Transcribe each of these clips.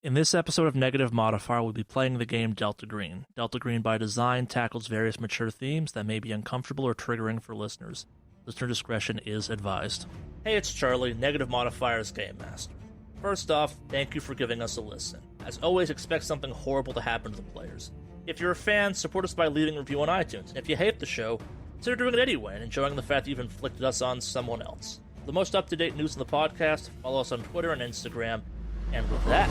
In this episode of Negative Modifier, we'll be playing the game Delta Green. Delta Green, by design, tackles various mature themes that may be uncomfortable or triggering for listeners. Listener discretion is advised. Hey, it's Charlie, Negative Modifier's Game Master. First off, thank you for giving us a listen. As always, expect something horrible to happen to the players. If you're a fan, support us by leaving a review on iTunes. And if you hate the show, consider doing it anyway and enjoying the fact that you've inflicted us on someone else. For the most up-to-date news in the podcast, follow us on Twitter and Instagram. And with that,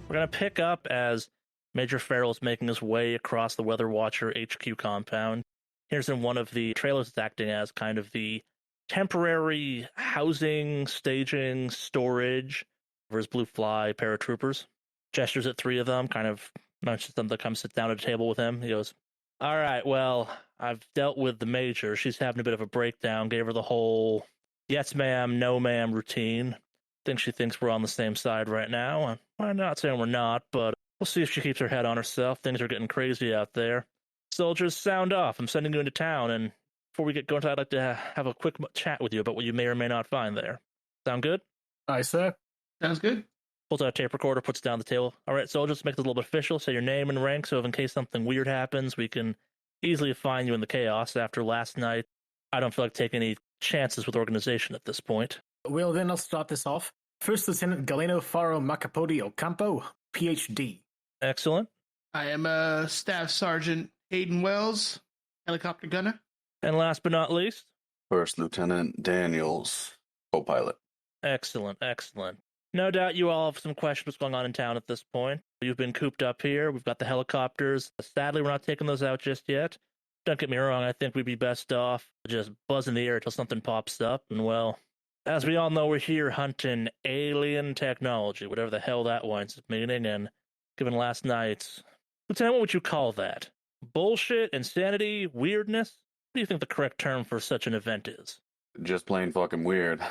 we're going to pick up as Major Farrell's making his way across the Weather Watcher HQ compound. Here's in one of the trailers it's acting as kind of the temporary housing, staging, storage for his Blue Fly paratroopers. Gestures at three of them, kind of mentions them to come sit down at a table with him. He goes, "All right, well, I've dealt with the Major. She's having a bit of a breakdown. Gave her the whole yes ma'am, no ma'am routine. Think she thinks we're on the same side right now. I'm not saying we're not, but we'll see if she keeps her head on herself. Things are getting crazy out there. Soldiers, sound off. I'm sending you into town, and before we get going, I'd like to have a quick chat with you about what you may or may not find there. Sound good?" Aye, sir. Sounds good. Pulls out a tape recorder, puts it down the table. "All right, soldiers, make this a little bit official. Say your name and rank, so if in case something weird happens, we can easily find you in the chaos. After last night, I don't feel like taking any chances with organization at this point." Well, then I'll start this off. First Lieutenant Galeno Faro Macapodi Ocampo, PhD. Excellent. I am Staff Sergeant Hayden Wells, helicopter gunner. And last but not least, First Lieutenant Daniels, co-pilot. excellent, excellent. No doubt you all have some questions what's going on in town at this point. You've been cooped up here. We've got the helicopters. Sadly, we're not taking those out just yet. Don't get me wrong, I think we'd be best off just buzzing the air until something pops up. And well, as we all know, we're here hunting alien technology, whatever the hell that winds up meaning. And given last night's, Lieutenant, what would you call that? Bullshit, insanity, weirdness? What do you think the correct term for such an event is? Just plain fucking weird.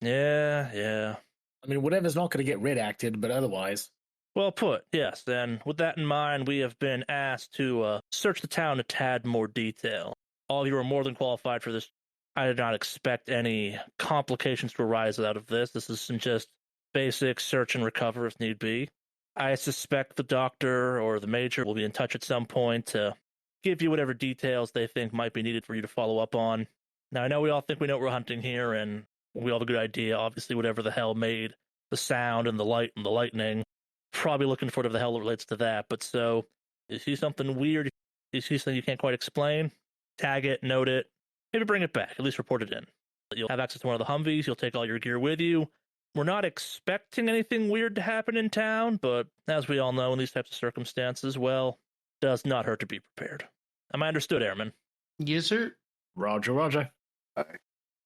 Yeah. I mean, whatever's not going to get redacted, but otherwise. Well put, yes. And with that in mind, we have been asked to search the town a tad more detail. All of you are more than qualified for this. I did not expect any complications to arise out of this. This is some just basic search and recover if need be. I suspect the doctor or the major will be in touch at some point to give you whatever details they think might be needed for you to follow up on. Now, I know we all think we know what we're hunting here, and we all have a good idea. Obviously, whatever the hell made the sound and the light and the lightning, probably looking for whatever the hell relates to that. But so, you see something weird, you see something you can't quite explain, tag it, note it, maybe bring it back, at least report it in. You'll have access to one of the Humvees, you'll take all your gear with you. We're not expecting anything weird to happen in town, but as we all know in these types of circumstances, well, does not hurt to be prepared. Am I understood, Airman? Yes, sir. Roger, roger. Aye.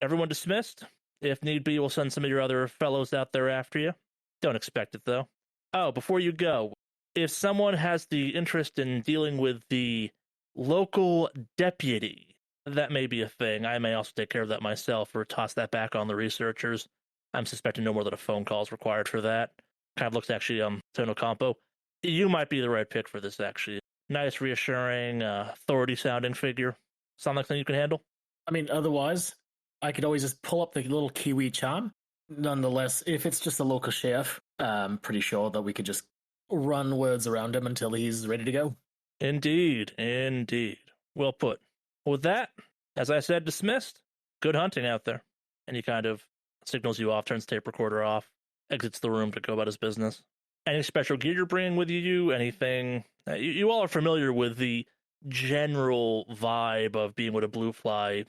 Everyone dismissed? If need be, we'll send some of your other fellows out there after you. Don't expect it, though. Oh, before you go, if someone has the interest in dealing with the local deputy, that may be a thing. I may also take care of that myself or toss that back on the researchers. I'm suspecting no more than a phone call is required for that. Kind of looks actually, Tono Campo. You might be the right pick for this, actually. Nice, reassuring, authority-sounding figure. Sound like something you can handle? I mean, otherwise, I could always just pull up the little Kiwi charm. Nonetheless, if it's just a local sheriff, I'm pretty sure that we could just run words around him until he's ready to go. Indeed. Well put. With that, as I said, dismissed. Good hunting out there. And he kind of signals you off, turns the tape recorder off, exits the room to go about his business. Any special gear you're bringing with you? Anything? You all are familiar with the general vibe of being what a Blue Fly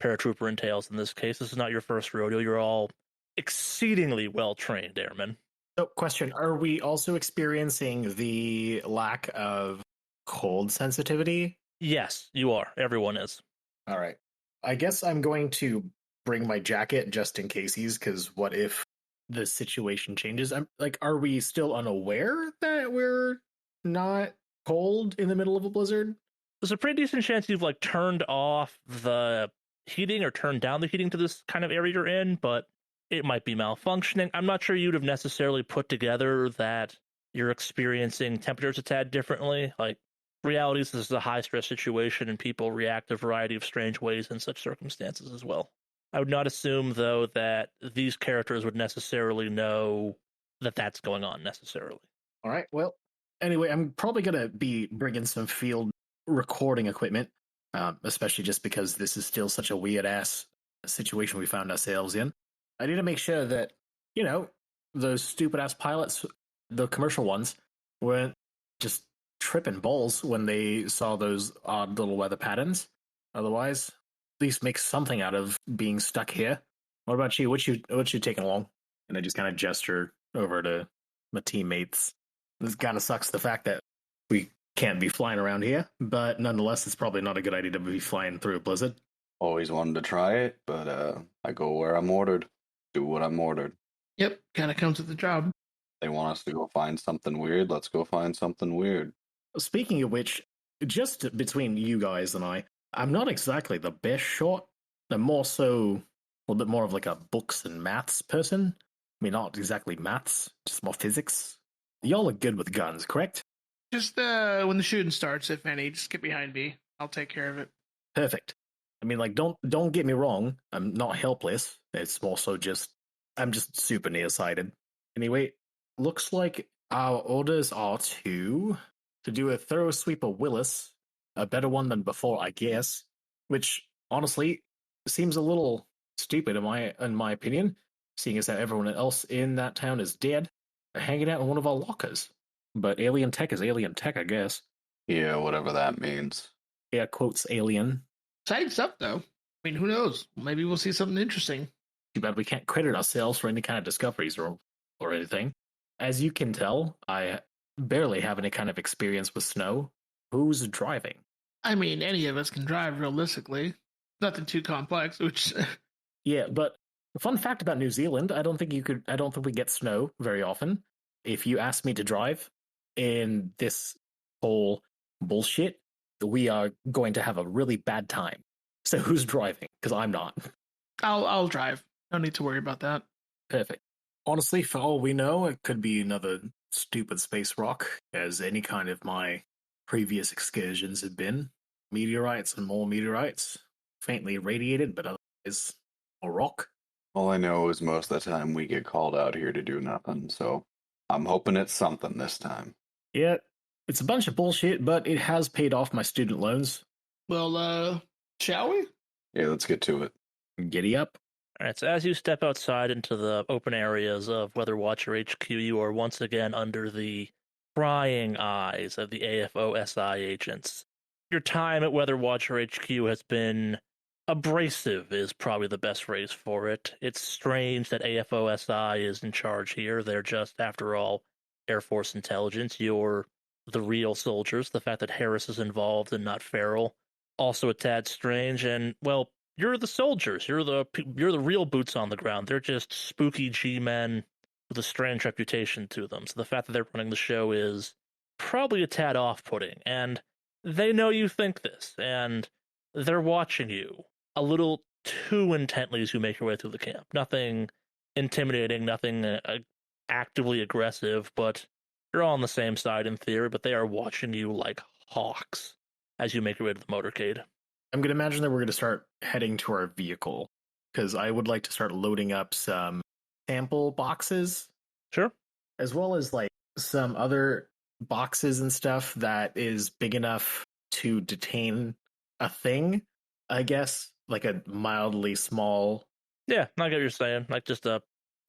paratrooper entails in this case. This is not your first rodeo. You're all exceedingly well-trained airmen. So, question, are we also experiencing the lack of cold sensitivity? Yes, you are. Everyone is. All right. I guess I'm going to bring my jacket just in cases, because what if the situation changes? Are we still unaware that we're not cold in the middle of a blizzard? There's a pretty decent chance you've turned off the heating or turned down the heating to this kind of area you're in, but it might be malfunctioning. I'm not sure you'd have necessarily put together that you're experiencing temperatures a tad differently. Reality is this is a high stress situation and people react a variety of strange ways in such circumstances as well. I would not assume, though, that these characters would necessarily know that that's going on necessarily. All right. Well, anyway, I'm probably going to be bringing some field recording equipment, especially just because this is still such a weird ass situation we found ourselves in. I need to make sure that, those stupid ass pilots, the commercial ones, weren't just tripping balls when they saw those odd little weather patterns. Otherwise, at least make something out of being stuck here. What about you? What you taking along? And I just kind of gesture over to my teammates. This kind of sucks, the fact that we can't be flying around here, but nonetheless, it's probably not a good idea to be flying through a blizzard. Always wanted to try it, but I go where I'm ordered. Do what I'm ordered. Yep, kind of comes with the job. They want us to go find something weird. Let's go find something weird. Speaking of which, just between you guys and I'm not exactly the best shot. I'm more so a little bit more of like a books and maths person. I mean, not exactly maths, just more physics. Y'all are good with guns, correct? Just when the shooting starts, if any, just get behind me. I'll take care of it. Perfect. I mean, like, don't get me wrong. I'm not helpless. It's more so just I'm just super nearsighted. Anyway, looks like our orders are to do a thorough sweep of Willis, a better one than before, I guess. Which honestly seems a little stupid in my opinion, seeing as that everyone else in that town is dead, hanging out in one of our lockers. But alien tech is alien tech, I guess. Yeah, whatever that means. Air quotes alien. Exciting stuff, though. I mean, who knows? Maybe we'll see something interesting. Too bad we can't credit ourselves for any kind of discoveries or anything. As you can tell, I barely have any kind of experience with snow. Who's driving? I mean, any of us can drive realistically. Nothing too complex, which... Yeah, but fun fact about New Zealand, I don't think we get snow very often. If you ask me to drive in this whole bullshit, we are going to have a really bad time. So who's driving? Because I'm not. I'll drive. No need to worry about that. Perfect. Honestly, for all we know, it could be another stupid space rock, as any kind of my previous excursions have been. Meteorites and more meteorites. Faintly irradiated, but otherwise a rock. All I know is most of the time we get called out here to do nothing, so I'm hoping it's something this time. Yeah, it's a bunch of bullshit, but it has paid off my student loans. Well, shall we? Yeah, let's get to it. Giddy up. All right, so as you step outside into the open areas of Weather Watcher HQ, you are once again under the prying eyes of the AFO-SI agents. Your time at Weather Watcher HQ has been abrasive, is probably the best phrase for it. It's strange that AFO-SI is in charge here. They're just, after all, Air Force intelligence. You're the real soldiers. The fact that Harris is involved and not Farrell, also a tad strange. And, well, you're the soldiers. You're the real boots on the ground. They're just spooky G-men with a strange reputation to them. So the fact that they're running the show is probably a tad off-putting. And they know you think this, and they're watching you a little too intently as you make your way through the camp. Nothing intimidating, nothing actively aggressive, but you're all on the same side in theory, but they are watching you like hawks as you make your way to the motorcade. I'm going to imagine that we're going to start heading to our vehicle, because I would like to start loading up some sample boxes. Sure. As well as like some other boxes and stuff that is big enough to detain a thing, I guess, like a mildly small. Yeah, I get what you're saying. Like just a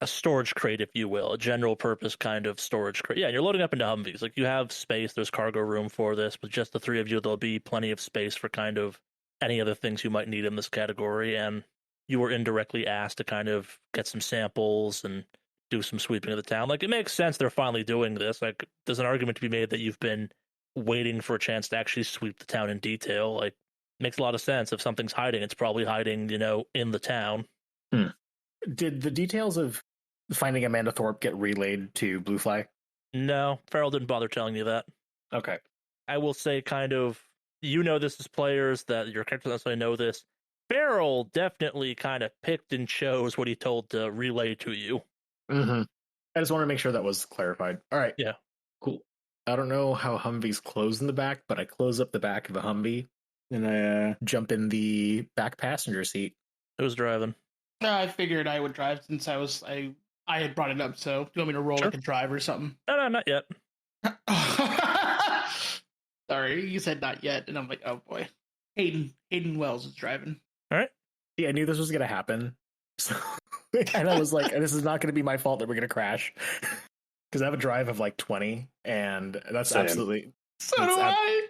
storage crate, if you will, a general purpose kind of storage crate. Yeah, you're loading up into Humvees. Like you have space, there's cargo room for this, but just the three of you, there'll be plenty of space for kind of any other things you might need in this category. And you were indirectly asked to kind of get some samples and do some sweeping of the town. Like it makes sense they're finally doing this. Like there's an argument to be made that you've been waiting for a chance to actually sweep the town in detail. Like makes a lot of sense. If something's hiding, it's probably hiding, in the town. Did the details of finding Amanda Thorpe get relayed to Bluefly? No, Farrell didn't bother telling you that. Okay. I will say kind of, this as players, that your characters necessarily know this. Farrell definitely kind of picked and chose what he told to relay to you. Mm-hmm. I just want to make sure that was clarified. All right. Yeah. Cool. I don't know how Humvees close in the back, but I close up the back of a Humvee and I jump in the back passenger seat. Who's driving? I figured I would drive since I had brought it up. So do you want me to roll Sure. like a drive or something? No, not yet. Sorry, you said not yet, and I'm like, oh boy. Hayden Wells is driving. All right. Yeah, I knew this was gonna happen. So, and I was like, this is not gonna be my fault that we're gonna crash. Because I have a drive of like 20, and that's Same. absolutely. So That's do I.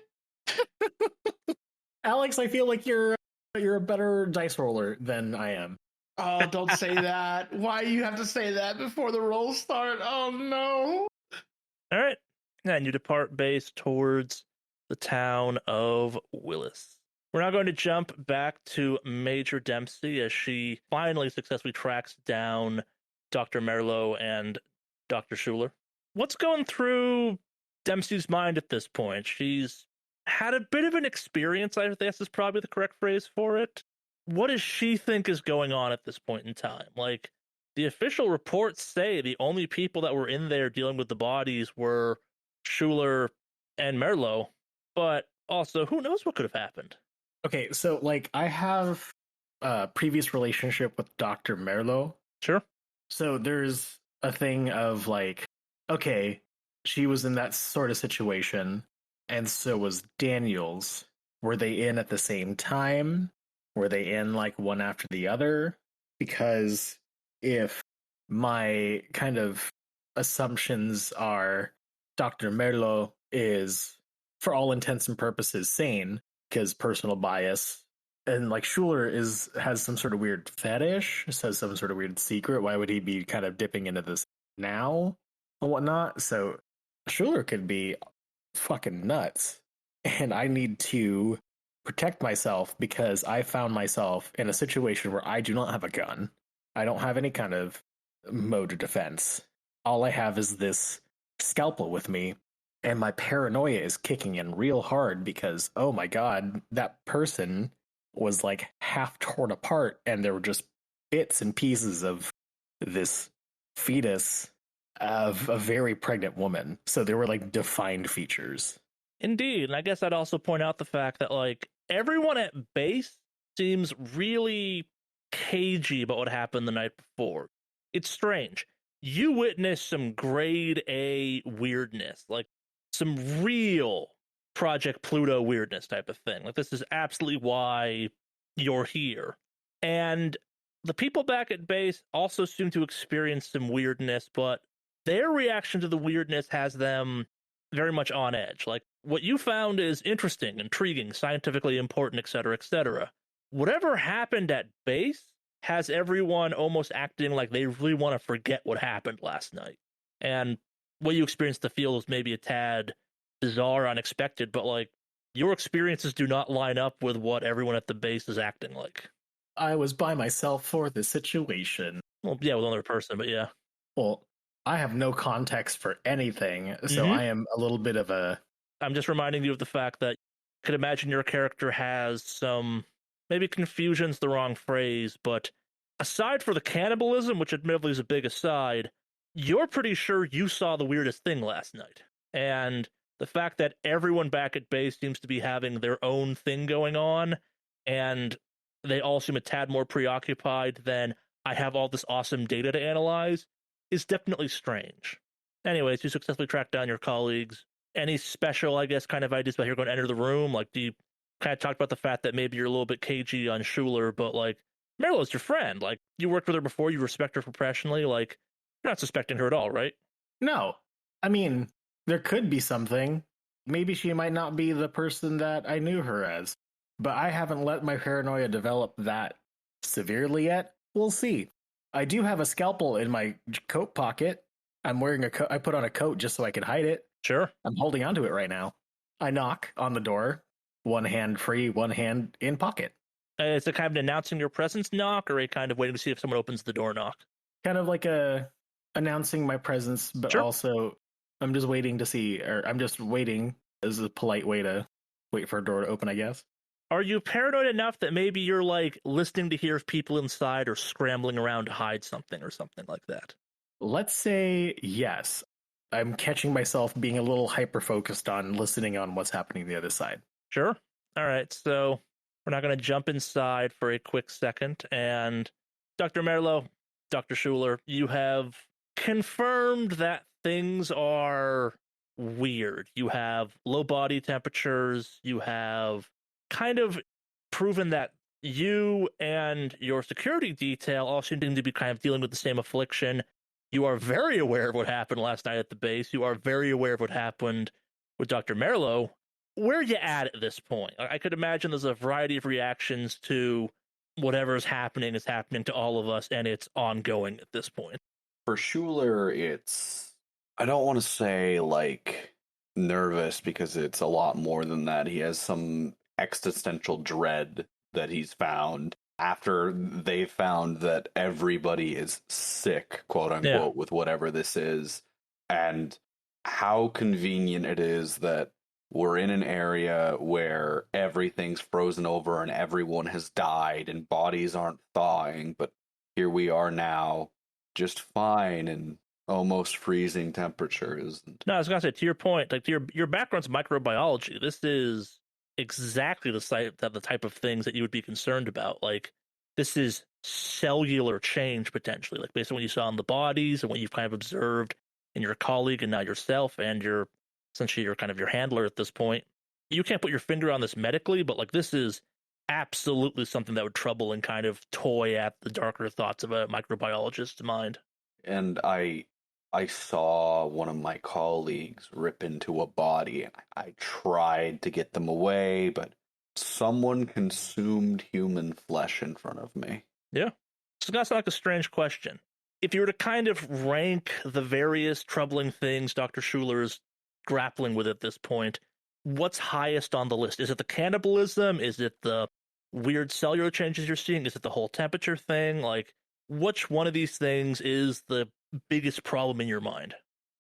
Alex, I feel like you're a better dice roller than I am. Oh, don't say that. Why you have to say that before the rolls start? Oh no. All right. And you depart base towards the town of Willis. We're now going to jump back to Major Dempsey as she finally successfully tracks down Dr. Merlot and Dr. Schuler. What's going through Dempsey's mind at this point? She's had a bit of an experience, I guess is probably the correct phrase for it. What does she think is going on at this point in time? Like, the official reports say the only people that were in there dealing with the bodies were Schuler and Merlot, but also, who knows what could have happened? Okay, so like I have a previous relationship with Dr. Merlot. Sure. So there's a thing of like, okay, she was in that sort of situation, and so was Daniels. Were they in at the same time? Were they in like one after the other? Because if my kind of assumptions are Dr. Merlot is, for all intents and purposes, sane, because personal bias, and like Schuler has some sort of weird fetish, says some sort of weird secret. Why would he be kind of dipping into this now and whatnot? So Schuler could be fucking nuts, and I need to protect myself because I found myself in a situation where I do not have a gun. I don't have any kind of mode of defense. All I have is this scalpel with me, and my paranoia is kicking in real hard because, oh my god, that person was like half torn apart, and there were just bits and pieces of this fetus of a very pregnant woman. So there were like defined features. Indeed. And I guess I'd also point out the fact that, like, everyone at base seems really cagey about what happened the night before. It's strange. You witnessed some grade A weirdness, like some real Project Pluto weirdness type of thing. Like, this is absolutely why you're here. And the people back at base also seem to experience some weirdness, but their reaction to the weirdness has them very much on edge. Like, what you found is interesting, intriguing, scientifically important, etc., etc. Whatever happened at base has everyone almost acting like they really want to forget what happened last night. And what you experienced the field was maybe a tad bizarre, unexpected, but like, your experiences do not line up with what everyone at the base is acting like. I was by myself for the situation. Well, yeah, with another person, but yeah. Well, I have no context for anything, so Mhm. I am a little bit of a. I'm just reminding you of the fact that you could imagine your character has some, maybe confusion's the wrong phrase, but aside for the cannibalism, which admittedly is a big aside, you're pretty sure you saw the weirdest thing last night. And the fact that everyone back at base seems to be having their own thing going on, and they all seem a tad more preoccupied than I have all this awesome data to analyze, is definitely strange. Anyways, you successfully tracked down your colleagues. Any special, I guess, kind of ideas about how you're going to enter the room? Like, do you kind of talk about the fact that maybe you're a little bit cagey on Schuler, but like, Meryl's your friend. Like, you worked with her before, you respect her professionally. Like, you're not suspecting her at all, right? No. I mean, there could be something. Maybe she might not be the person that I knew her as. But I haven't let my paranoia develop that severely yet. We'll see. I do have a scalpel in my coat pocket. I'm wearing a coat. I put on a coat just so I can hide it. Sure. I'm holding onto it right now. I knock on the door, one hand free, one hand in pocket. Is it kind of an announcing your presence knock, or a kind of waiting to see if someone opens the door knock? Kind of like a announcing my presence, but Sure. also I'm just waiting to see, or I'm just waiting as a polite way to wait for a door to open, I guess. Are you paranoid enough that maybe you're like listening to hear if people inside are scrambling around to hide something or something like that? Let's say yes. I'm catching myself being a little hyper focused on listening on what's happening on the other side. Sure. All right. So we're not going to jump inside for a quick second. And Dr. Merlo, Dr. Schuler, you have confirmed that things are weird. You have low body temperatures. You have kind of proven that you and your security detail all seem to be kind of dealing with the same affliction. You are very aware of what happened last night at the base. You are very aware of what happened with Dr. Merlo. Where are you at this point? I could imagine there's a variety of reactions to whatever is happening to all of us, and it's ongoing at this point. For Schuler, it's, I don't want to say like nervous because it's a lot more than that. He has some existential dread that he's found after they found that everybody is sick, quote unquote, with whatever this is. And how convenient it is that we're in an area where everything's frozen over and everyone has died and bodies aren't thawing, but here we are now, just fine and almost freezing temperatures. No, I was gonna say, to your point, like your background's microbiology. This is exactly the type of things that you would be concerned about. Like, this is cellular change potentially, like based on what you saw in the bodies and what you've kind of observed in your colleague and now yourself and your essentially your kind of your handler at this point. You can't put your finger on this medically, but like this is absolutely something that would trouble and kind of toy at the darker thoughts of a microbiologist's mind. And I saw one of my colleagues rip into a body, and I tried to get them away, but someone consumed human flesh in front of me. Yeah. It's gonna sound like a strange question. If you were to kind of rank the various troubling things Dr. Schuler is grappling with at this point, what's highest on the list? Is it the cannibalism? Is it the weird cellular changes you're seeing? Is it the whole temperature thing? Like, which one of these things is the biggest problem in your mind?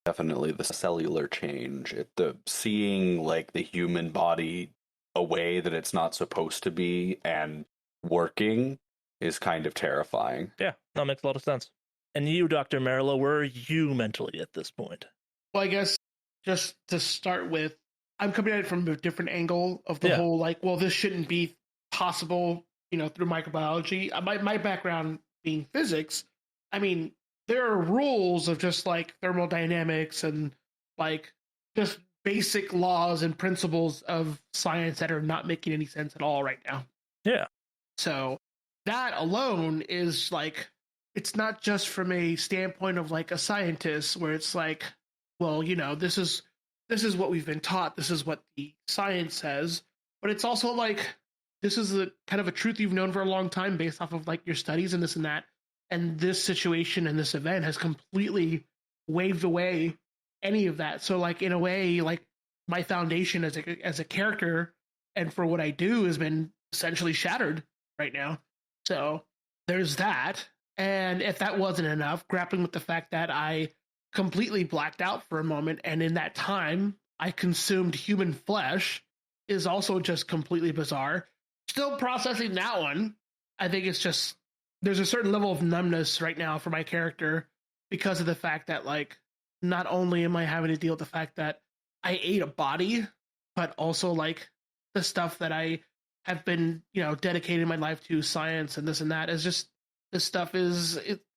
Definitely the cellular change. The seeing like the human body a way that it's not supposed to be and working is kind of terrifying. Yeah, that makes a lot of sense. And you, Dr. Merlo, where are you mentally at this point? Well, I guess just to start with, I'm coming at it from a different angle of the whole, like, well, this shouldn't be possible, through microbiology. My background being physics, I mean, there are rules of just like thermodynamics and like just basic laws and principles of science that are not making any sense at all right now. Yeah. So that alone is like, it's not just from a standpoint of like a scientist where it's like, well, this is what we've been taught. This is what the science says. But it's also like, this is a kind of a truth you've known for a long time based off of like your studies and this and that. And this situation and this event has completely waved away any of that. So like, in a way, like my foundation as a character and for what I do has been essentially shattered right now. So there's that. And if that wasn't enough, grappling with the fact that I completely blacked out for a moment, and in that time I consumed human flesh, is also just completely bizarre. Still processing that one. I think it's just, there's a certain level of numbness right now for my character because of the fact that, like, not only am I having to deal with the fact that I ate a body, but also like the stuff that I have been, dedicating my life to, science and this and that, is just, this stuff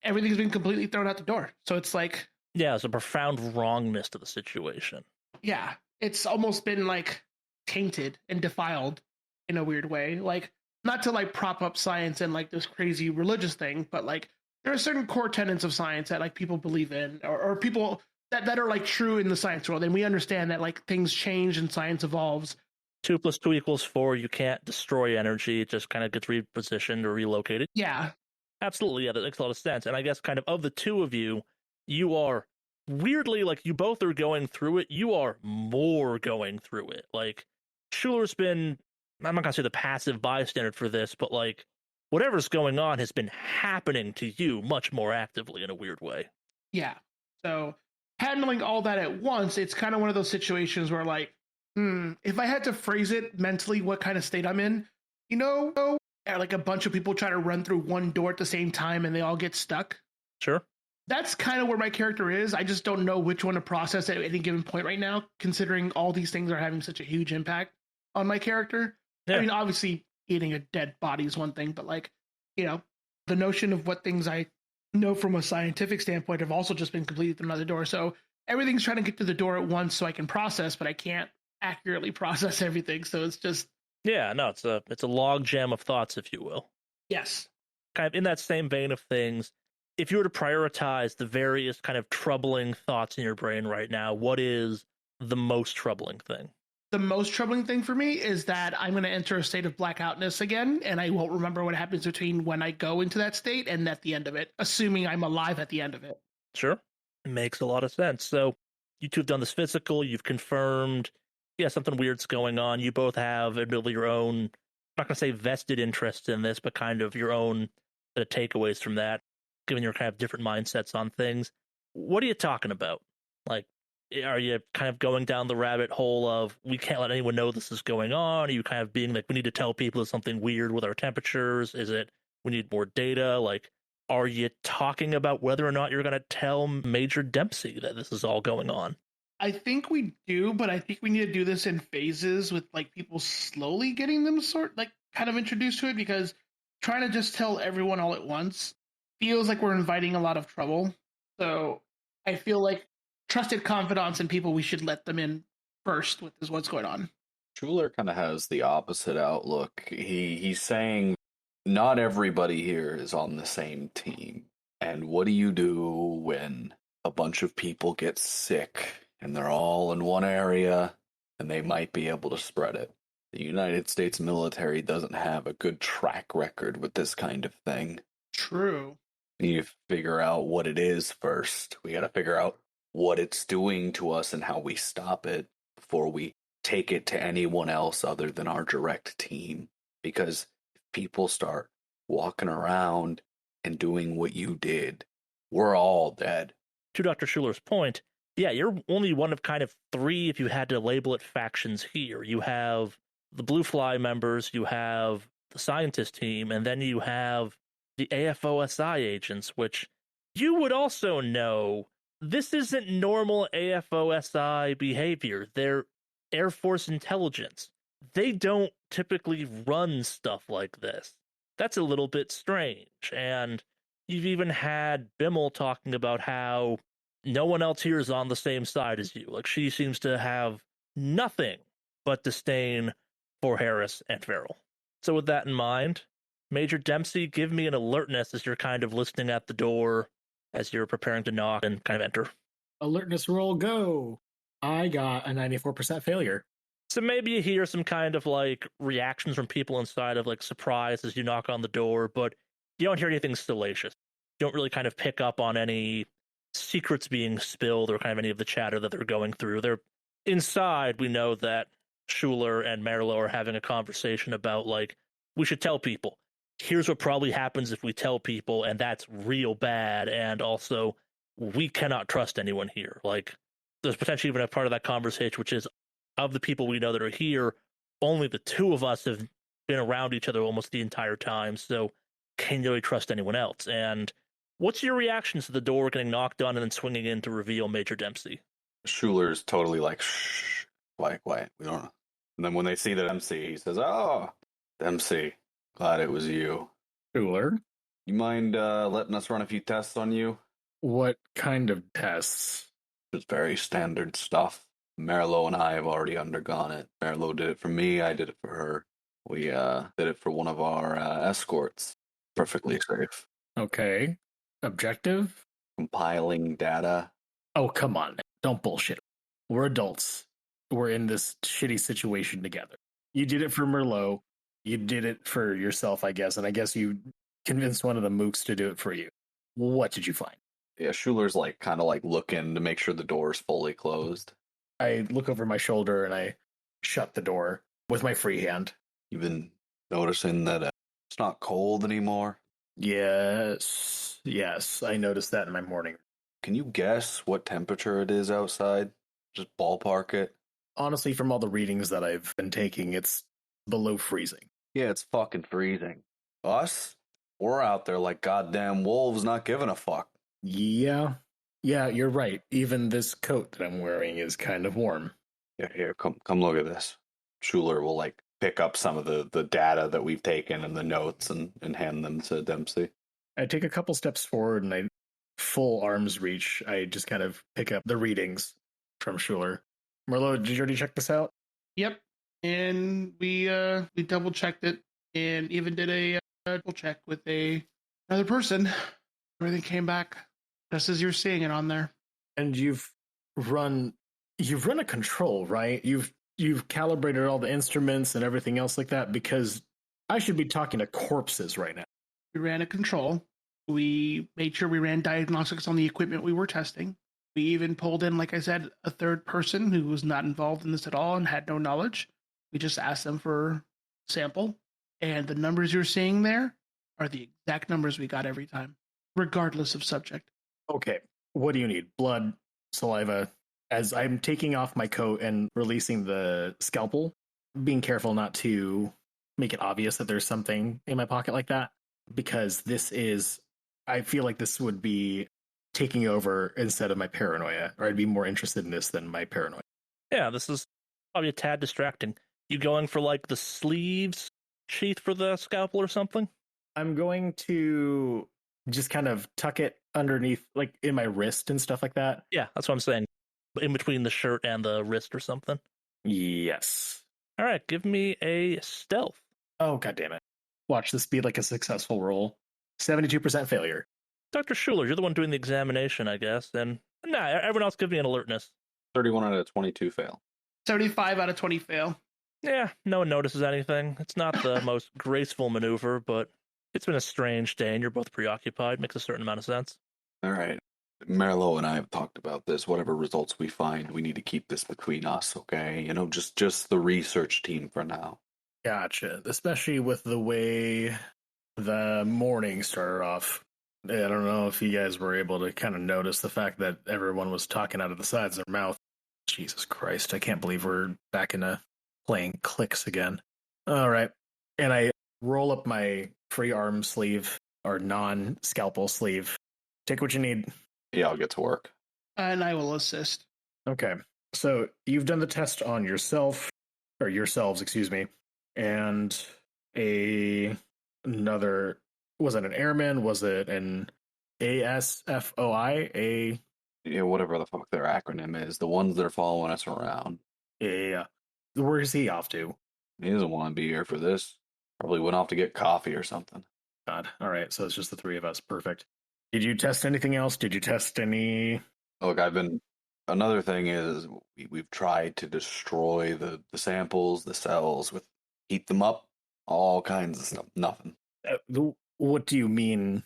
everything's been completely thrown out the door. So it's like, yeah, it's a profound wrongness to the situation. Yeah, it's almost been like tainted and defiled in a weird way. Like, not to like prop up science and like this crazy religious thing, but like there are certain core tenets of science that like people believe in, or people that are like true in the science world. And we understand that like things change and science evolves. 2 + 2 = 4. You can't destroy energy. It just kind of gets repositioned or relocated. Yeah. Absolutely. Yeah, that makes a lot of sense. And I guess kind of the two of you, you are weirdly, like, you both are going through it. You are more going through it. Like, Schuler's been, I'm not going to say the passive bystander for this, but like whatever's going on has been happening to you much more actively in a weird way. Yeah. So handling all that at once, it's kind of one of those situations where like, if I had to phrase it mentally, what kind of state I'm in, like a bunch of people try to run through one door at the same time and they all get stuck. Sure. That's kind of where my character is. I just don't know which one to process at any given point right now, considering all these things are having such a huge impact on my character. Yeah. I mean, obviously eating a dead body is one thing, but like, the notion of what things I know from a scientific standpoint have also just been completed through another door. So everything's trying to get to the door at once so I can process, but I can't accurately process everything. So it's just Yeah, no, it's a log jam of thoughts, if you will. yes. Kind of in that same vein of things, if you were to prioritize the various kind of troubling thoughts in your brain right now, what is the most troubling thing? The most troubling thing for me is that I'm going to enter a state of blackoutness again, and I won't remember what happens between when I go into that state and at the end of it, assuming I'm alive at the end of it. Sure. It makes a lot of sense. So you two have done this physical, you've confirmed, yeah, something weird's going on. You both have admittedly your own, I'm not going to say vested interest in this, but kind of your own takeaways from that, given your kind of different mindsets on things. What are you talking about? Like, are you kind of going down the rabbit hole of we can't let anyone know this is going on? Are you kind of being like, we need to tell people there's something weird with our temperatures? Is it we need more data? Like, are you talking about whether or not you're going to tell Major Dempsey that this is all going on? I think we do, but I think we need to do this in phases with like people slowly getting them kind of introduced to it, because trying to just tell everyone all at once feels like we're inviting a lot of trouble. So I feel like trusted confidants and people, we should let them in first with what's going on. Schuler kind of has the opposite outlook. He's saying not everybody here is on the same team. And what do you do when a bunch of people get sick and they're all in one area and they might be able to spread it? The United States military doesn't have a good track record with this kind of thing. True. We need to figure out what it is first. We got to figure out what it's doing to us and how we stop it before we take it to anyone else other than our direct team. Because if people start walking around and doing what you did, we're all dead. To Dr. Schuler's point, yeah, you're only one of kind of three, if you had to label it, factions here. You have the Blue Fly members, you have the scientist team, and then you have the AFOSI agents, which you would also know this isn't normal AFOSI behavior. They're Air Force intelligence. They don't typically run stuff like this. That's a little bit strange. And you've even had Bimmel talking about how no one else here is on the same side as you. Like, she seems to have nothing but disdain for Harris and Farrell. So with that in mind, Major Dempsey, give me an alertness as you're kind of listening at the door, as you're preparing to knock and kind of enter. Alertness roll, go. I got a 94% failure. So maybe you hear some kind of like reactions from people inside of like surprise as you knock on the door, but you don't hear anything salacious. You don't really kind of pick up on any secrets being spilled or kind of any of the chatter that they're going through. They're inside. We know that Schuler and Merlo are having a conversation about like, we should tell people. Here's what probably happens if we tell people, and that's real bad. And also, we cannot trust anyone here. Like, there's potentially even a part of that conversation, which is of the people we know that are here, only the two of us have been around each other almost the entire time. So, can you really trust anyone else? And what's your reactions to the door getting knocked on and then swinging in to reveal Major Dempsey? Schuler's totally like, shh, quiet, we don't know. And then when they see the Dempsey, he says, oh, Dempsey, glad it was you. Schuler? You mind letting us run a few tests on you? What kind of tests? It's very standard stuff. Merlo and I have already undergone it. Merlo did it for me, I did it for her. We did it for one of our escorts. Perfectly safe. Okay. Objective? Compiling data. Oh, come on. Don't bullshit. We're adults. We're in this shitty situation together. You did it for Merlot. You did it for yourself, I guess. And I guess you convinced one of the mooks to do it for you. What did you find? Yeah, Schuler's like kind of like looking to make sure the door's fully closed. I look over my shoulder and I shut the door with my free hand. You've been noticing that it's not cold anymore? Yes. I noticed that in my morning. Can you guess what temperature it is outside? Just ballpark it. Honestly, from all the readings that I've been taking, it's below freezing. Yeah, it's fucking freezing. Us? We're out there like goddamn wolves not giving a fuck. Yeah, you're right. Even this coat that I'm wearing is kind of warm. Yeah, here, come look at this. Schuler will like pick up some of the data that we've taken and the notes and hand them to Dempsey. I take a couple steps forward and I full arms reach. I just kind of pick up the readings from Schuler. Merlot, did you already check this out? Yep. And we double checked it and even did a double check with another person. Everything came back just as you're seeing it on there. And you've run a control, right? You've calibrated all the instruments and everything else like that, because I should be talking to corpses right now. We ran a control. We made sure we ran diagnostics on the equipment we were testing. We even pulled in, like I said, a third person who was not involved in this at all and had no knowledge. We just asked them for a sample. And the numbers you're seeing there are the exact numbers we got every time, regardless of subject. Okay, what do you need? Blood, saliva? As I'm taking off my coat and releasing the scalpel, being careful not to make it obvious that there's something in my pocket like that, because I feel like this would be taking over instead of my paranoia, or I'd be more interested in this than my paranoia. Yeah, this is probably a tad distracting. You going for like the sleeves sheath for the scalpel or something? I'm going to just kind of tuck it underneath, like in my wrist and stuff like that. Yeah, that's what I'm saying. In between the shirt and the wrist or something. Yes. All right, give me a stealth. Oh, God damn it. Watch this be like a successful roll. 72% failure. Dr. Schuler, you're the one doing the examination, I guess. And everyone else give me an alertness. 31 out of 22 fail. 75 out of 20 fail. Yeah, no one notices anything. It's not the most graceful maneuver, but it's been a strange day and you're both preoccupied. Makes a certain amount of sense. All right. Marlo and I have talked about this. Whatever results we find, we need to keep this between us, okay? You know, just the research team for now. Gotcha. Especially with the way the morning started off. I don't know if you guys were able to kind of notice the fact that everyone was talking out of the sides of their mouth. Jesus Christ, I can't believe we're back into playing clicks again. All right. And I roll up my free arm sleeve, or non-scalpel sleeve. Take what you need. Yeah, I'll get to work. And I will assist. Okay. So you've done the test on yourself, or yourselves, excuse me, and another. Was it an airman? Was it an ASFOI? Yeah, whatever the fuck their acronym is. The ones that are following us around. Yeah. Where is he off to? He doesn't want to be here for this. Probably went off to get coffee or something. God. All right. So it's just the three of us. Perfect. Did you test anything else? Did you test any? Look, another thing is we've tried to destroy the samples, the cells, heat them up, all kinds of stuff. Nothing. What do you mean,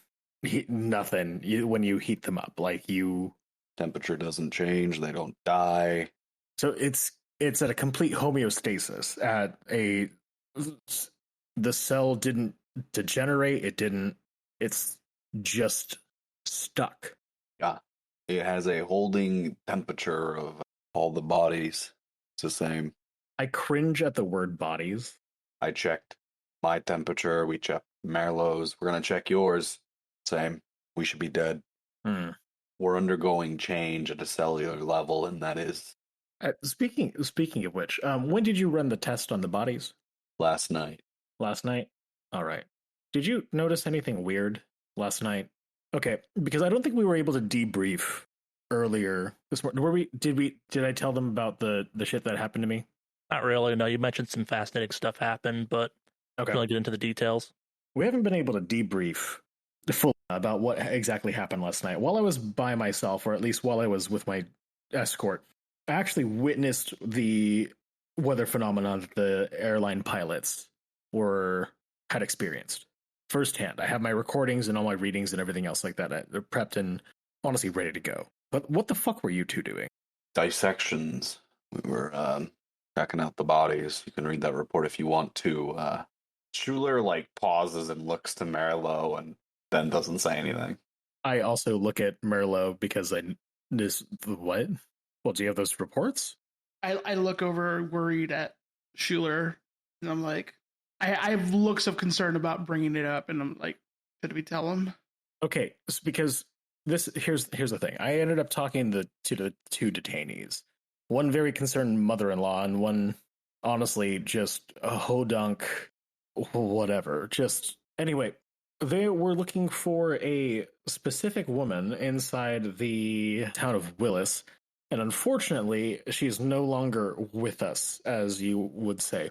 nothing? When you heat them up, like you... Temperature doesn't change, they don't die. So it's at a complete homeostasis. The cell didn't degenerate, it's just stuck. Yeah. It has a holding temperature of all the bodies. It's the same. I cringe at the word bodies. I checked my temperature, we checked Marlowe's, we're gonna check yours. Same. We should be dead. We're undergoing change at a cellular level, and that is... Speaking of which, when did you run the test on the bodies? Last night. Last night? All right. Did you notice anything weird last night? Okay, because I don't think we were able to debrief earlier this morning. Did I tell them about the shit that happened to me? Not really. No, you mentioned some fascinating stuff happened, but okay. Can I get into the details? We haven't been able to debrief fully about what exactly happened last night. While I was by myself, or at least while I was with my escort, I actually witnessed the weather phenomenon that the airline pilots had experienced firsthand. I have my recordings and all my readings and everything else like that. They're prepped and honestly ready to go. But what the fuck were you two doing? Dissections. We were checking out the bodies. You can read that report if you want to. Schuler pauses and looks to Merlot and then doesn't say anything. I also look at Merlot because what? Well, do you have those reports? I look over worried at Schuler and I'm like, I have looks of concern about bringing it up, and I'm like, should we tell him? Okay, because here's the thing. I ended up talking to the two detainees. One very concerned mother-in-law, and one honestly just a hodunk, whatever. Just anyway. they were looking for a specific woman inside the town of Willis, and unfortunately, she's no longer with us, as you would say.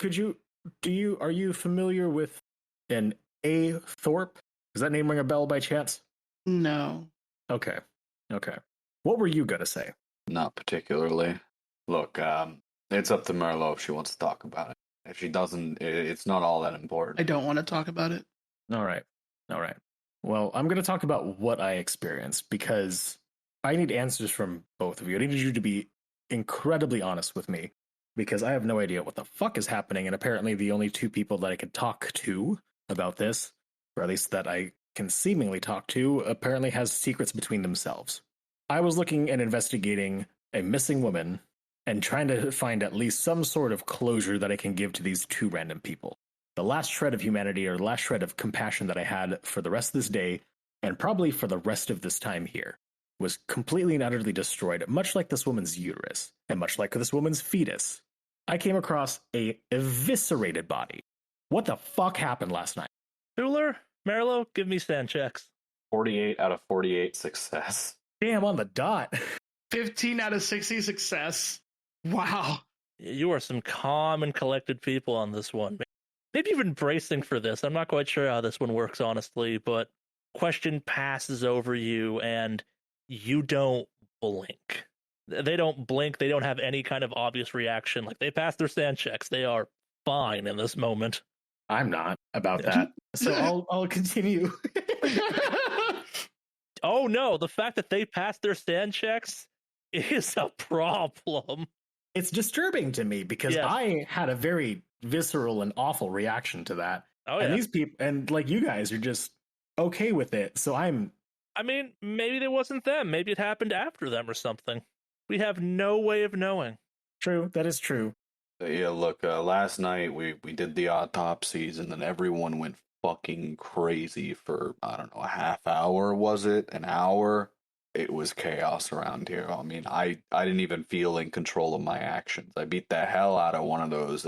Are you familiar with an A. Thorpe? Does that name ring a bell by chance? No. Okay. What were you gonna say? Not particularly. Look, it's up to Merlot if she wants to talk about it. If she doesn't, it's not all that important. I don't want to talk about it. All right. Well, I'm going to talk about what I experienced because I need answers from both of you. I need you to be incredibly honest with me because I have no idea what the fuck is happening. And apparently, the only two people that I could talk to about this, or at least that I can seemingly talk to, apparently has secrets between themselves. I was looking and investigating a missing woman and trying to find at least some sort of closure that I can give to these two random people. The last shred of humanity or the last shred of compassion that I had for the rest of this day, and probably for the rest of this time here, was completely and utterly destroyed, much like this woman's uterus, and much like this woman's fetus. I came across a eviscerated body. What the fuck happened last night? Bueller, Merlo, give me stand checks. 48 out of 48 success. Damn, on the dot. 15 out of 60 success. Wow. You are some calm and collected people on this one. Maybe even bracing for this. I'm not quite sure how this one works, honestly, but question passes over you and you don't blink. They don't blink. They don't have any kind of obvious reaction. Like, they pass their stand checks. They are fine in this moment. I'm not about that. So I'll continue. Oh no, the fact that they passed their stand checks is a problem. It's disturbing to me because Yes. I had a very visceral and awful reaction to that. Oh and yeah. these people, and like you guys are just okay with it. So I mean, maybe it wasn't them. Maybe it happened after them or something. We have no way of knowing. true. That is true. Yeah, look, last night we did the autopsies and then everyone went fucking crazy for, I don't know, a half hour, was it? An hour? It was chaos around here. I mean, I didn't even feel in control of my actions. I beat the hell out of one of those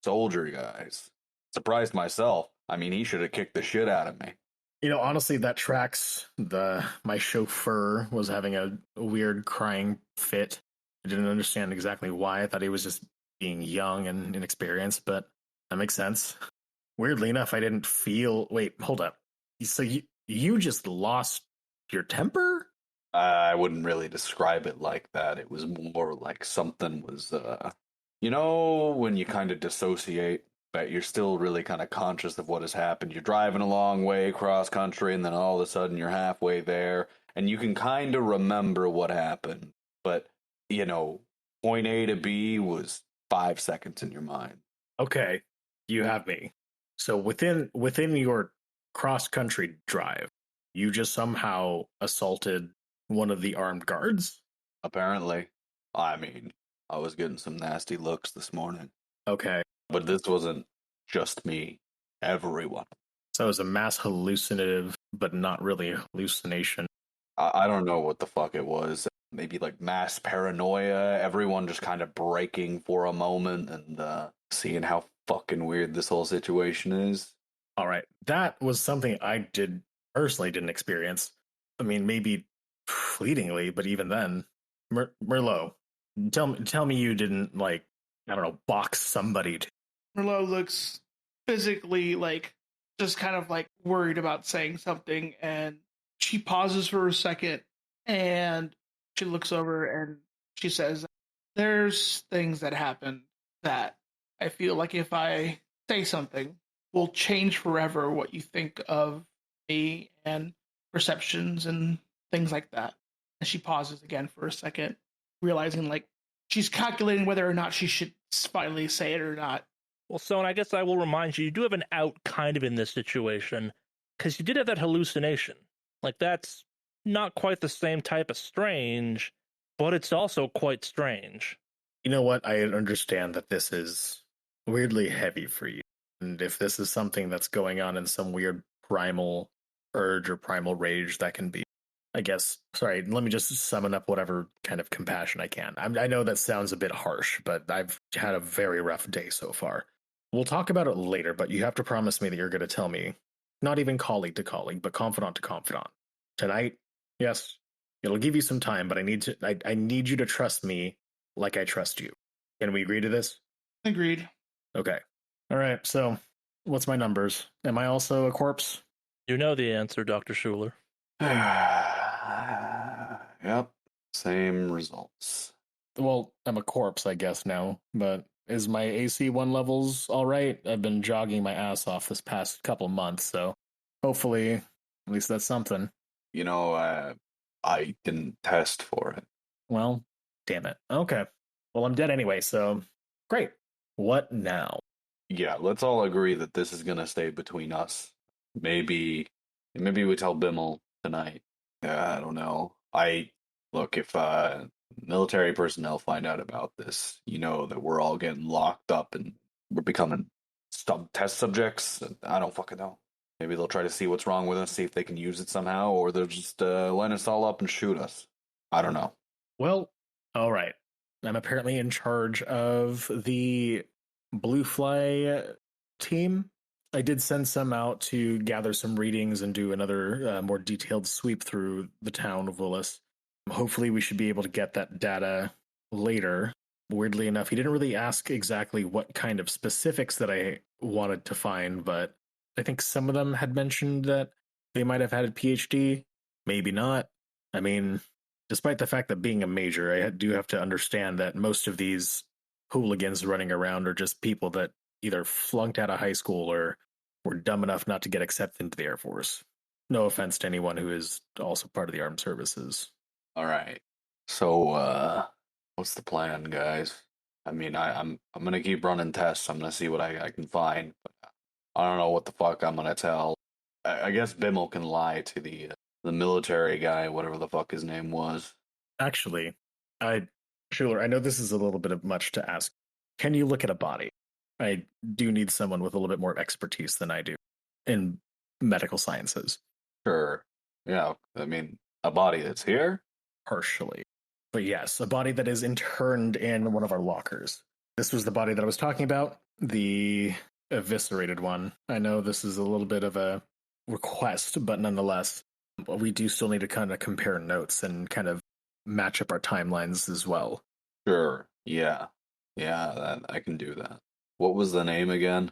soldier guys. Surprised myself. I mean, he should have kicked the shit out of me. You know, honestly, that tracks. My chauffeur was having a weird crying fit. I didn't understand exactly why. I thought he was just being young and inexperienced, but that makes sense. Weirdly enough, I didn't feel. Wait, hold up. So you just lost your temper? I wouldn't really describe it like that. It was more like something was, you know, when you kind of dissociate, but you're still really kind of conscious of what has happened. You're driving a long way cross country, and then all of a sudden you're halfway there, and you can kind of remember what happened. But, you know, point A to B was 5 seconds in your mind. Okay, you have me. So within your cross country drive, you just somehow assaulted one of the armed guards? Apparently. I mean, I was getting some nasty looks this morning. Okay. But this wasn't just me. Everyone. So it was a mass hallucinative, but not really a hallucination. I don't know what the fuck it was. Maybe like mass paranoia. Everyone just kind of breaking for a moment and seeing how fucking weird this whole situation is. All right. That was something I personally didn't experience. I mean, maybe fleetingly, but even then, Merlot, tell me you didn't, like, I don't know, box somebody. Merlot looks physically like just kind of like worried about saying something, and she pauses for a second and she looks over and she says, "There's things that happen that I feel like if I say something will change forever what you think of me and perceptions and things like that." And she pauses again for a second, realizing like she's calculating whether or not she should finally say it or not. Well, Son, I guess I will remind you, you do have an out kind of in this situation, because you did have that hallucination. Like, that's not quite the same type of strange, but it's also quite strange. You know what? I understand that this is weirdly heavy for you. And if this is something that's going on in some weird primal urge or primal rage, that can be, I guess, sorry, let me just summon up whatever kind of compassion I can. I know that sounds a bit harsh, but I've had a very rough day so far. We'll talk about it later, but you have to promise me that you're going to tell me Not even colleague to colleague, but confidant to confidant. Tonight, yes, it'll give you some time, but I need you to trust me like I trust you. Can we agree to this? Agreed. Okay. All right, so what's my numbers? Am I also a corpse? You know the answer, Dr. Schuler. Yep. Same results. Well, I'm a corpse, I guess, now, but is my AC1 levels all right? I've been jogging my ass off this past couple months, so hopefully, at least that's something. You know, I didn't test for it. Well, damn it. Okay. Well, I'm dead anyway, so great. What now? Yeah, let's all agree that this is gonna stay between us. Maybe we tell Bimmel tonight. I don't know. Look, if military personnel find out about this, you know that we're all getting locked up and we're becoming test subjects. I don't fucking know. Maybe they'll try to see what's wrong with us, see if they can use it somehow, or they'll just line us all up and shoot us. I don't know. Well, all right. I'm apparently in charge of the Blue Fly team. I did send some out to gather some readings and do another more detailed sweep through the town of Willis. Hopefully, we should be able to get that data later. Weirdly enough, he didn't really ask exactly what kind of specifics that I wanted to find, but I think some of them had mentioned that they might have had a PhD, maybe not. I mean, despite the fact that being a major, I do have to understand that most of these hooligans running around are just people that either flunked out of high school or were dumb enough not to get accepted into the Air Force. No offense to anyone who is also part of the armed services. All right. So, what's the plan, guys? I mean, I'm gonna keep running tests. I'm gonna see what I can find, but I don't know what the fuck I'm gonna tell. I guess Bimmel can lie to the military guy, whatever the fuck his name was. Actually, Schuler, I know this is a little bit of much to ask. Can you look at a body? I do need someone with a little bit more expertise than I do in medical sciences. Sure. Yeah. I mean, a body that's here. Partially. But yes, a body that is interned in one of our lockers. This was the body that I was talking about, the eviscerated one. I know this is a little bit of a request, but nonetheless, we do still need to kind of compare notes and kind of match up our timelines as well. Sure. Yeah. Yeah. I can do that. What was the name again?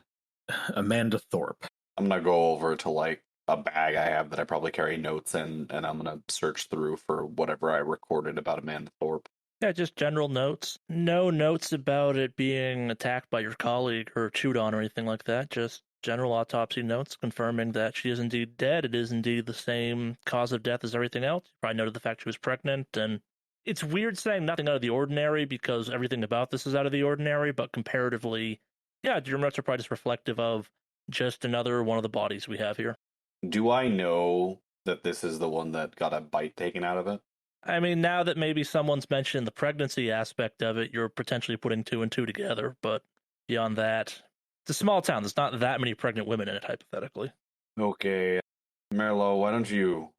Amanda Thorpe. I'm gonna go over to like a bag I have that I probably carry notes in, and I'm gonna search through for whatever I recorded about Amanda Thorpe. Yeah, just general notes. No notes about it being attacked by your colleague or chewed on or anything like that. Just general autopsy notes confirming that she is indeed dead. It is indeed the same cause of death as everything else. You probably noted the fact she was pregnant, and it's weird saying nothing out of the ordinary because everything about this is out of the ordinary, but comparatively, yeah, your notes are probably just reflective of just another one of the bodies we have here. Do I know that this is the one that got a bite taken out of it? I mean, now that maybe someone's mentioned the pregnancy aspect of it, you're potentially putting two and two together. But beyond that, it's a small town. There's not that many pregnant women in it, hypothetically. Okay, Merlo, why don't you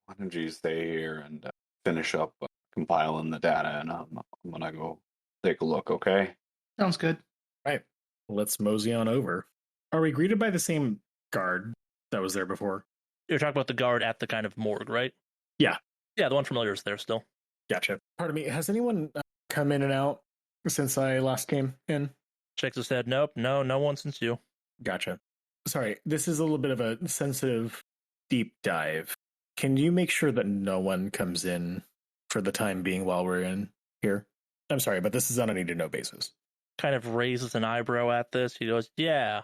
stay here and finish up compiling the data, and I'm gonna go take a look. Okay. Sounds good. Right. Let's mosey on over. Are we greeted by the same guard that was there before? You're talking about the guard at the kind of morgue, right? Yeah. Yeah, the one familiar is there still. Gotcha. Pardon me. Has anyone come in and out since I last came in? Shakes his head. Nope. No one since you. Gotcha. Sorry, this is a little bit of a sensitive deep dive. Can you make sure that no one comes in for the time being while we're in here? I'm sorry, but this is on a need to know basis. Kind of raises an eyebrow at this. He goes, yeah,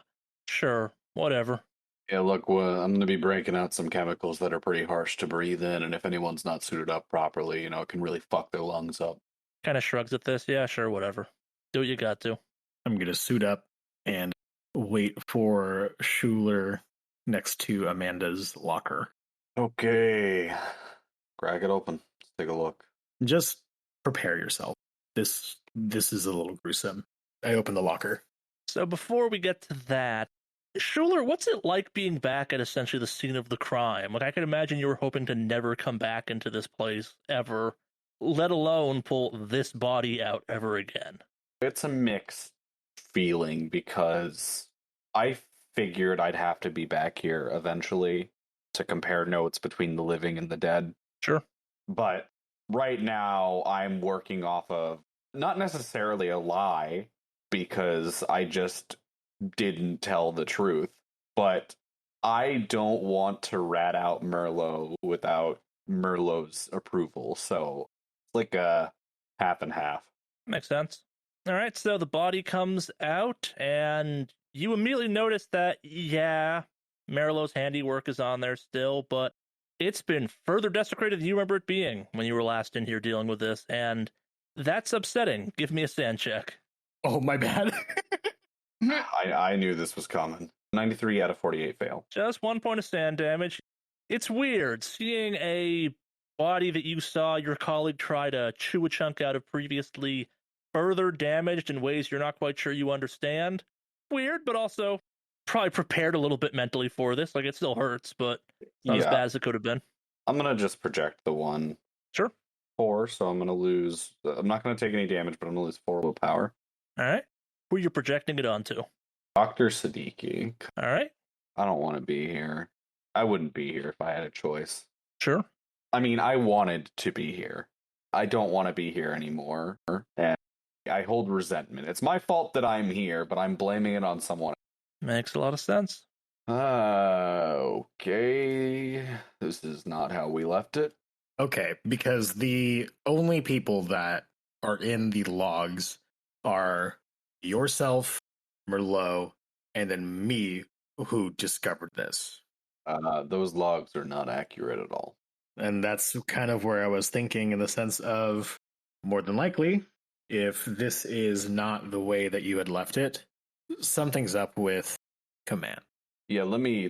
sure, whatever. Yeah, look, I'm going to be breaking out some chemicals that are pretty harsh to breathe in, and if anyone's not suited up properly, it can really fuck their lungs up. Kind of shrugs at this. Yeah, sure, whatever. Do what you got to. I'm going to suit up and wait for Schuler next to Amanda's locker. Okay. Crack it open. Let's take a look. Just prepare yourself. This is a little gruesome. I open the locker. So before we get to that, Schuler, what's it like being back at essentially the scene of the crime? Like, I can imagine you were hoping to never come back into this place ever, let alone pull this body out ever again. It's a mixed feeling because I figured I'd have to be back here eventually, to compare notes between the living and the dead. Sure. But right now, I'm working off of not necessarily a lie, because I just didn't tell the truth, but I don't want to rat out Merlot without Merlot's approval. So it's like a half and half. Makes sense. All right, so the body comes out, and you immediately notice that, yeah, Marilot's handiwork is on there still, but it's been further desecrated than you remember it being when you were last in here dealing with this, and that's upsetting. Give me a sand check. Oh, my bad. I knew this was coming. 93 out of 48 fail. Just 1 point of sand damage. It's weird seeing a body that you saw your colleague try to chew a chunk out of previously further damaged in ways you're not quite sure you understand. Weird, but also probably prepared a little bit mentally for this. Like, it still hurts, but not as bad as it could have been. I'm going to just project the 1. Sure. 4, so I'm going to lose... I'm not going to take any damage, but I'm going to lose 4 willpower. All right. Who are you projecting it onto? Dr. Siddiqui. All right. I don't want to be here. I wouldn't be here if I had a choice. Sure. I mean, I wanted to be here. I don't want to be here anymore. And I hold resentment. It's my fault that I'm here, but I'm blaming it on someone. Makes a lot of sense. Okay. This is not how we left it. Okay, because the only people that are in the logs are yourself, Merlot, and then me, who discovered this. Those logs are not accurate at all. And that's kind of where I was thinking, in the sense of, more than likely, if this is not the way that you had left it, something's up with command. Yeah, let me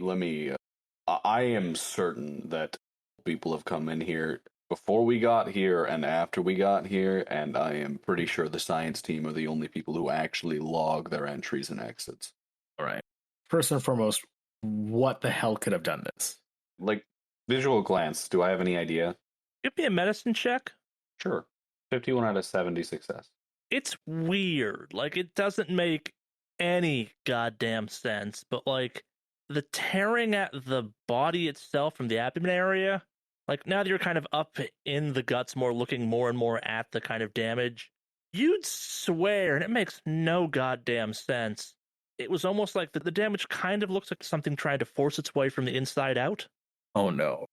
I am certain that people have come in here before we got here and after we got here, and I am pretty sure the science team are the only people who actually log their entries and exits. All right. First and foremost, what the hell could have done this? Like, visual glance, do I have any idea? Give me a medicine check. Sure. 51 out of 70 success. It's weird. Like, it doesn't make any goddamn sense, but, like, the tearing at the body itself from the abdomen area, like, now that you're kind of up in the guts more, looking more and more at the kind of damage, you'd swear, and it makes no goddamn sense, it was almost like the damage kind of looks like something trying to force its way from the inside out. Oh no.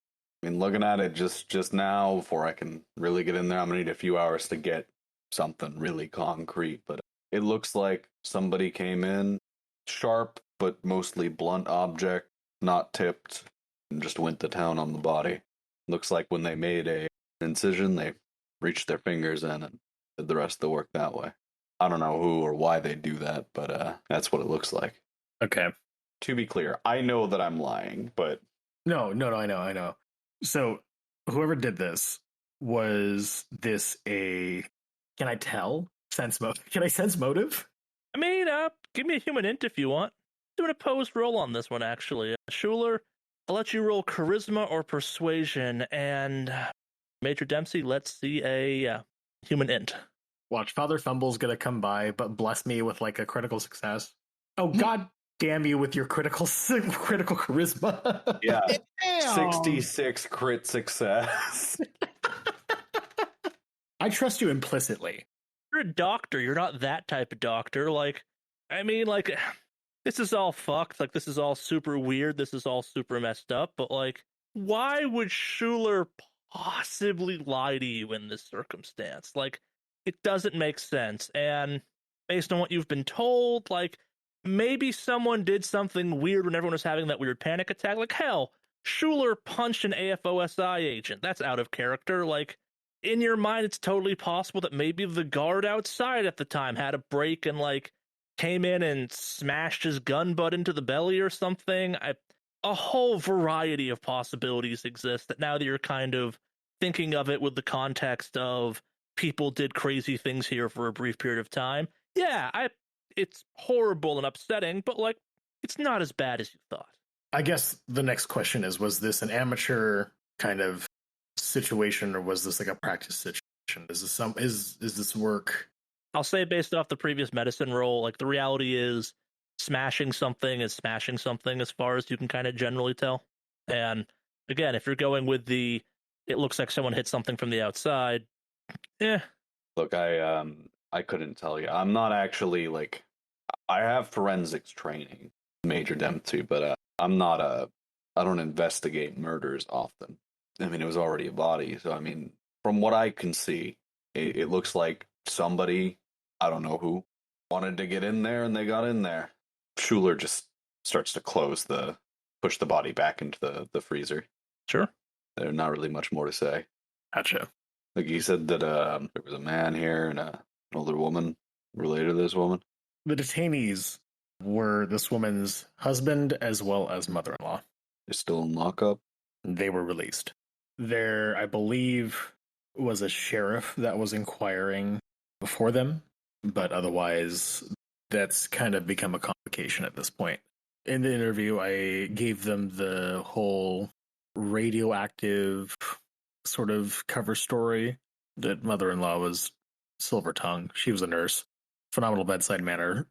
I mean, looking at it just now, before I can really get in there, I'm going to need a few hours to get something really concrete, but it looks like somebody came in, sharp but mostly blunt object, not tipped, and just went to town on the body. Looks like when they made a incision, they reached their fingers in and did the rest of the work that way. I don't know who or why they do that, but that's what it looks like. Okay. To be clear, I know that I'm lying, but... No, I know. So, whoever did this, was this a... Can I tell? Can I sense motive? I mean, give me a human int if you want. Do an opposed roll on this one, actually. Schuler, I'll let you roll charisma or persuasion, and Major Dempsey, let's see a human int. Watch, Father Fumble's gonna come by, but bless me with like a critical success. Oh, god damn you with your critical charisma. Yeah, Damn. 66 crit success. I trust you implicitly. You're a doctor. You're not that type of doctor. Like, I mean, like, this is all fucked. Like, this is all super weird. This is all super messed up. But, like, why would Schuler possibly lie to you in this circumstance? Like, it doesn't make sense. And based on what you've been told, like, maybe someone did something weird when everyone was having that weird panic attack. Like, hell, Schuler punched an AFOSI agent. That's out of character. Like, in your mind, it's totally possible that maybe the guard outside at the time had a break and, like, came in and smashed his gun butt into the belly or something. A whole variety of possibilities exist that now that you're kind of thinking of it with the context of people did crazy things here for a brief period of time. Yeah, it's horrible and upsetting, but, like, it's not as bad as you thought. I guess the next question is, was this an amateur kind of situation, or was this like a practice situation? Is this work? I'll say based off the previous medicine roll, like, the reality is smashing something is smashing something as far as you can kind of generally tell. And Again, if you're going with it looks like someone hit something from the outside, yeah. Look, I couldn't tell you. I'm not actually I have forensics training, Major Dempsey, but I don't investigate murders often. I mean, it was already a body, so I mean, from what I can see, it looks like somebody, I don't know who, wanted to get in there and they got in there. Schuler just starts to push the body back into the freezer. Sure. There's not really much more to say. Gotcha. Like he said that there was a man here and an older woman related to this woman. The detainees were this woman's husband as well as mother-in-law. They're still in lockup. They were released. There, I believe, was a sheriff that was inquiring before them, but otherwise, that's kind of become a complication at this point. In the interview, I gave them the whole radioactive sort of cover story that mother-in-law was silver tongue. She was a nurse. Phenomenal bedside manner.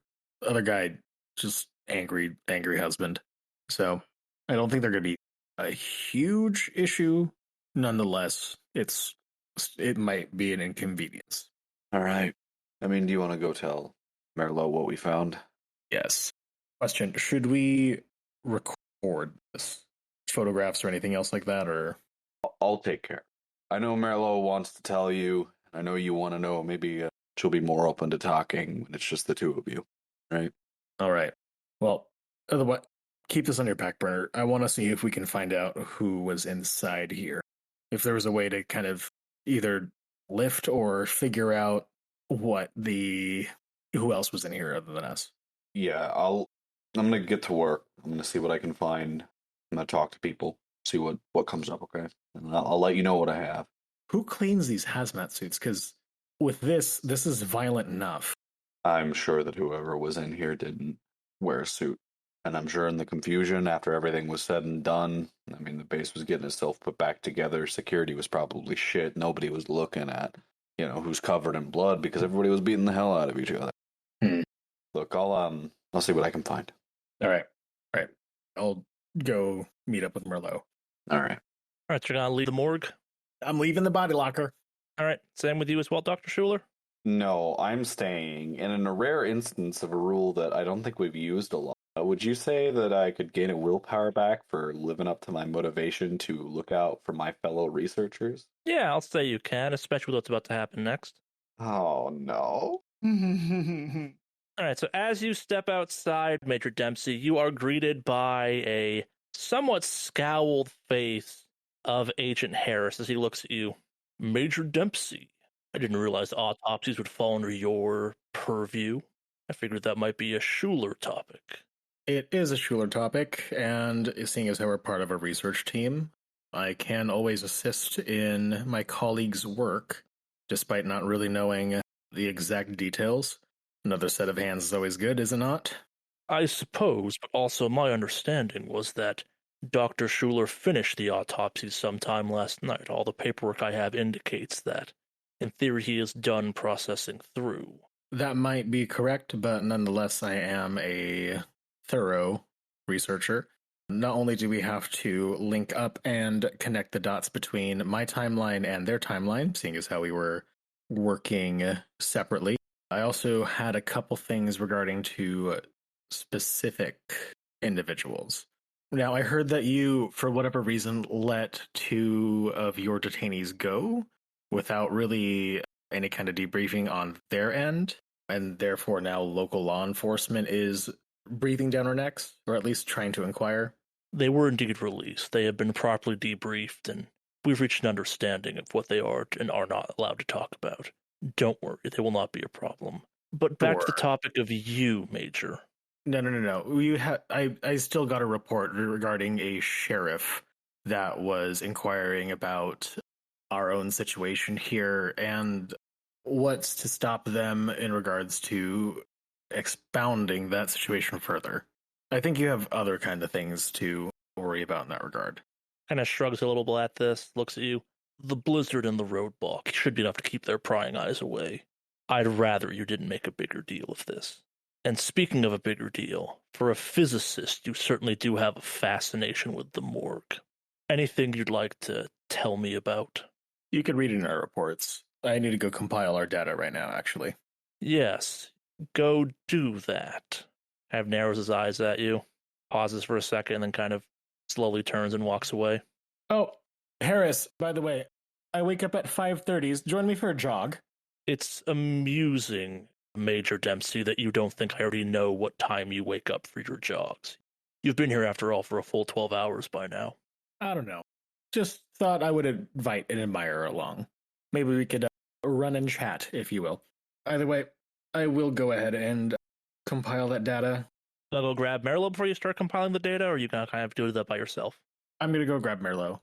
Other guy, just angry husband. So I don't think they're going to be a huge issue. Nonetheless, it might be an inconvenience. All right. I mean, do you want to go tell Merlot what we found? Yes. Question: should we record this? Photographs or anything else like that, or I'll take care. I know Merlot wants to tell you. I know you want to know. Maybe she'll be more open to talking when it's just the two of you, right? all right. Well, otherwise, keep this on your back burner. I want to see if we can find out who was inside here. If there was a way to kind of either lift or figure out who else was in here other than us. Yeah, I'm gonna get to work. I'm gonna see what I can find. I'm gonna talk to people, see what comes up. Okay, and I'll let you know what I have. Who cleans these hazmat suits? Because with this is violent enough. I'm sure that whoever was in here didn't wear a suit. And I'm sure in the confusion after everything was said and done, I mean, the base was getting itself put back together. Security was probably shit. Nobody was looking at, who's covered in blood because everybody was beating the hell out of each other. Look, I'll see what I can find. All right. I'll go meet up with Merlot. All right. All right, you're going to leave the morgue? I'm leaving the body locker. All right, same with you as well, Dr. Schuler? No, I'm staying. And in a rare instance of a rule that I don't think we've used a lot, would you say that I could gain a willpower back for living up to my motivation to look out for my fellow researchers? Yeah, I'll say you can, especially with what's about to happen next. Oh, no. All right, so as you step outside, Major Dempsey, you are greeted by a somewhat scowled face of Agent Harris as he looks at you. Major Dempsey, I didn't realize autopsies would fall under your purview. I figured that might be a Schuler topic. It is a Schuler topic, and seeing as how we're part of a research team, I can always assist in my colleagues' work, despite not really knowing the exact details. Another set of hands is always good, is it not? I suppose, but also my understanding was that Dr. Schuler finished the autopsies sometime last night. All the paperwork I have indicates that. In theory, he is done processing through. That might be correct, but nonetheless, I am a thorough researcher. Not only do we have to link up and connect the dots between my timeline and their timeline, seeing as how we were working separately, I also had a couple things regarding to specific individuals. Now, I heard that you, for whatever reason, let 2 of your detainees go without really any kind of debriefing on their end, and therefore now local law enforcement is breathing down our necks, or at least trying to inquire. They were indeed released. They have been properly debriefed, and we've reached an understanding of what they are and are not allowed to talk about. Don't worry, they will not be a problem. But back to the topic of you, Major. No. I still got a report regarding a sheriff that was inquiring about our own situation here and what's to stop them in regards to expounding that situation further. I think you have other kind of things to worry about in that regard. Kind of shrugs a little bit at this, looks at you. The blizzard and the roadblock should be enough to keep their prying eyes away. I'd rather you didn't make a bigger deal of this. And speaking of a bigger deal, for a physicist, you certainly do have a fascination with the morgue. anything you'd like to tell me about? You could read it in our reports. I need to go compile our data right now, actually. Yes, go do that. Kind of narrows his eyes at you, pauses for a second, and then kind of slowly turns and walks away. Oh, Harris, by the way, I wake up at 5:30. Join me for a jog. It's amusing, Major Dempsey, that you don't think I already know what time you wake up for your jogs. You've been here, after all, for a full 12 hours by now. I don't know. Just thought I would invite an admirer along. Maybe we could run and chat, if you will. Either way, I will go ahead and compile that data. I'll go grab Merlo before you start compiling the data, or are you going to kind of do that by yourself? I'm going to go grab Merlo.